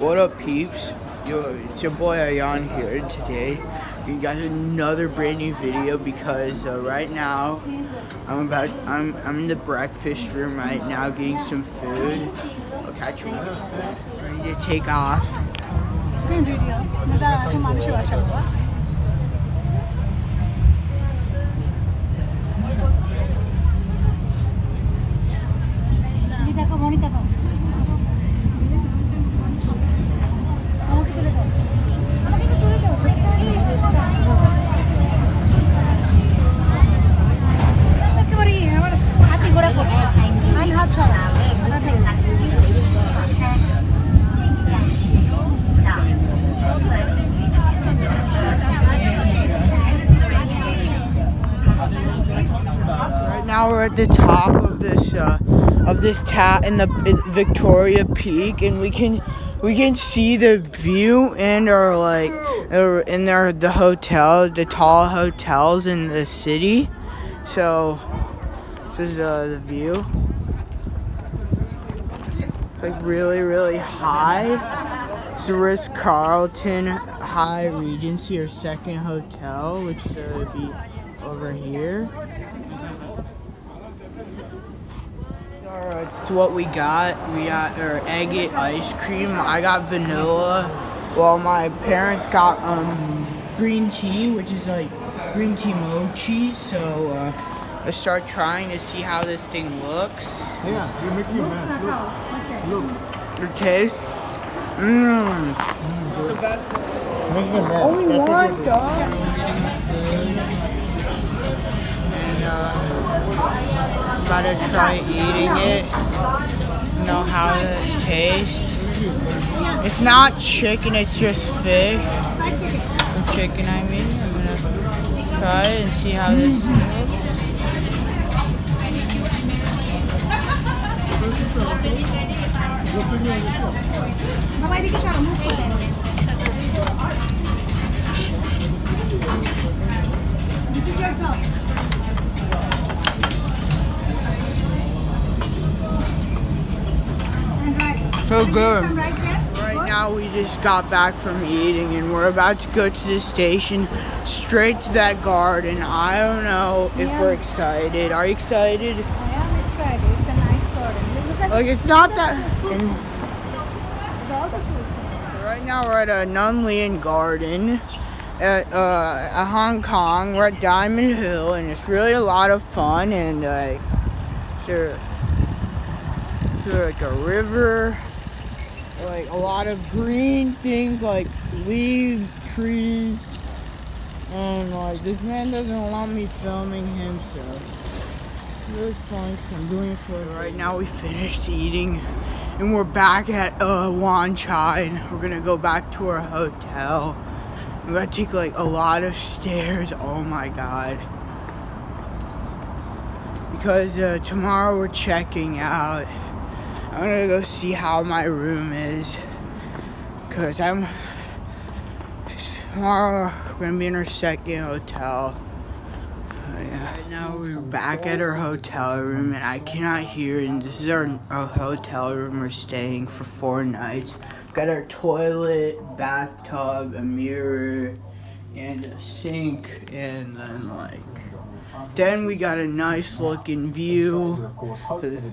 What up, peeps? Yo, it's your boy Ayaan here, and today we got another brand new video because right now I'm in the breakfast room right now getting some food. I'll catch you up. Ready to take off. Right now we're at the top of this in Victoria Peak, and we can see the view and the hotel, the tall hotels in the city. So this is the view. It's like really high. It's the Ritz-Carlton High Regency, or second hotel, which would be over here. Alright, so what we got our agate ice cream. I got vanilla. Well, my parents got green tea, which is like green tea mochi. So let's start trying to see how this thing looks. Yeah, you're making a mess. Look. Your taste. Mmm. The best. Making a mess. Only one, dog. And gotta try eating it. Know how it tastes. It's not chicken, it's just fish. Chicken, I mean. I'm gonna try it and see how this looks. So good. Right now we just got back from eating and we're about to go to the station, straight to that garden. I don't know if we're excited. Are you excited? I am excited. It's a nice garden. Look at Like, it's not that. all the fruits. Right now we're at a Nunlian Garden at Hong Kong. We're at Diamond Hill, and it's really a lot of fun. And there's like a river, like a lot of green things like leaves, trees, and like this man doesn't want me filming him, so it's really fun because I'm doing it for right now. We finished eating. And we're back at Wan Chai, and we're gonna go back to our hotel. We gotta take like a lot of stairs. Oh my god! Because tomorrow we're checking out. I'm gonna go see how my room is. Cause tomorrow we're gonna be in our second hotel. Yeah. Right now we're back at our hotel room and I cannot hear, and this is our hotel room we're staying for 4 nights. We've got our toilet, bathtub, a mirror, and a sink, and then we got a nice looking view.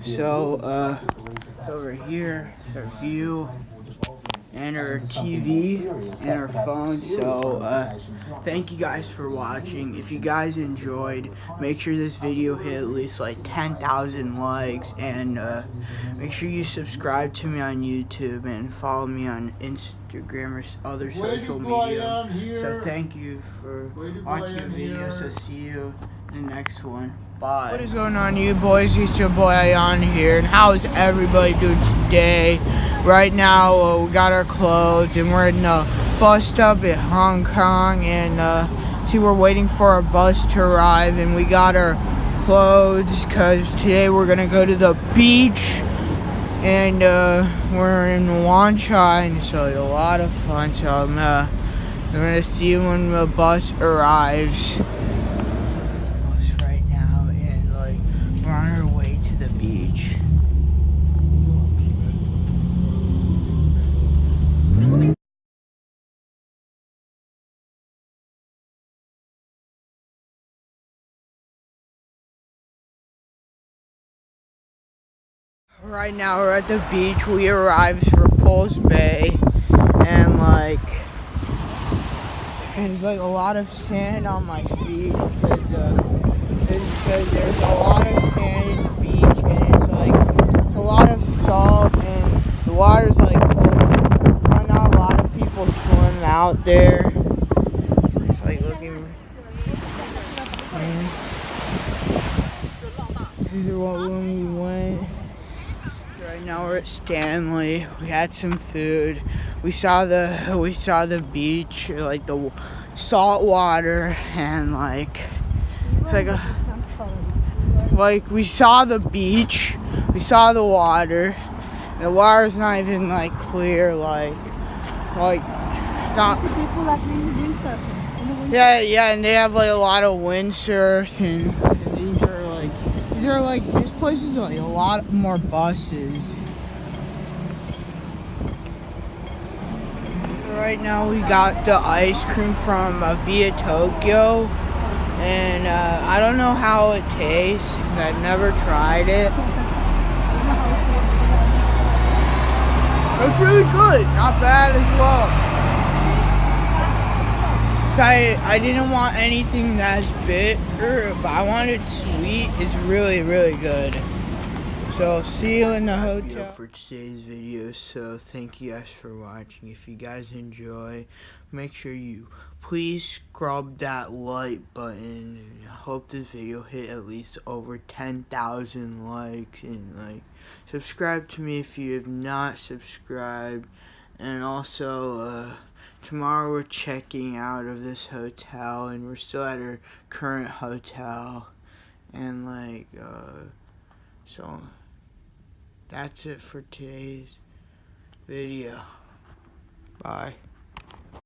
So over here is our view and our TV and our phone. So thank you guys for watching. If you guys enjoyed, make sure this video hit at least like 10,000 likes, and make sure you subscribe to me on YouTube and follow me on Instagram or other social media. So thank you for watching the video. So see you in the next one. Bye. What is going on, you boys? It's your boy Ayaan here, and how is everybody doing today? Right now we got our clothes and we're in a bus stop at Hong Kong, and see, we're waiting for our bus to arrive, and we got our clothes because today we're gonna go to the beach, and we're in Wan Chai, and so it's a lot of fun. So I'm gonna see you when the bus arrives. Right now, and we're on our way to the beach. Right now we're at the beach. We arrived for Pulse Bay, and there's like a lot of sand on my feet because there's a lot of sand in the beach, and it's like a lot of salt, and the water's like cold. Not a lot of people swim out there. It's like looking. This is when we went. Right now we're at Stanley. We had some food. We saw the beach, like the salt water, and it's like we saw the beach, we saw the water. The water's not even clear, like not. See people like windsurfing. In the wind Yeah, and they have like a lot of windsurfs, and this place is like a lot more buses. Right now we got the ice cream from Via Tokyo, and I don't know how it tastes because I've never tried it. It's really good, not bad as well. I didn't want anything that's bitter, but I wanted sweet. It's really, really good. So see you in the hotel. For today's video, so thank you guys for watching. If you guys enjoy, make sure you please scrub that like button. I hope this video hit at least over 10,000 likes, and subscribe to me if you have not subscribed. And also tomorrow we're checking out of this hotel, and we're still at our current hotel, and so that's it for today's video. Bye.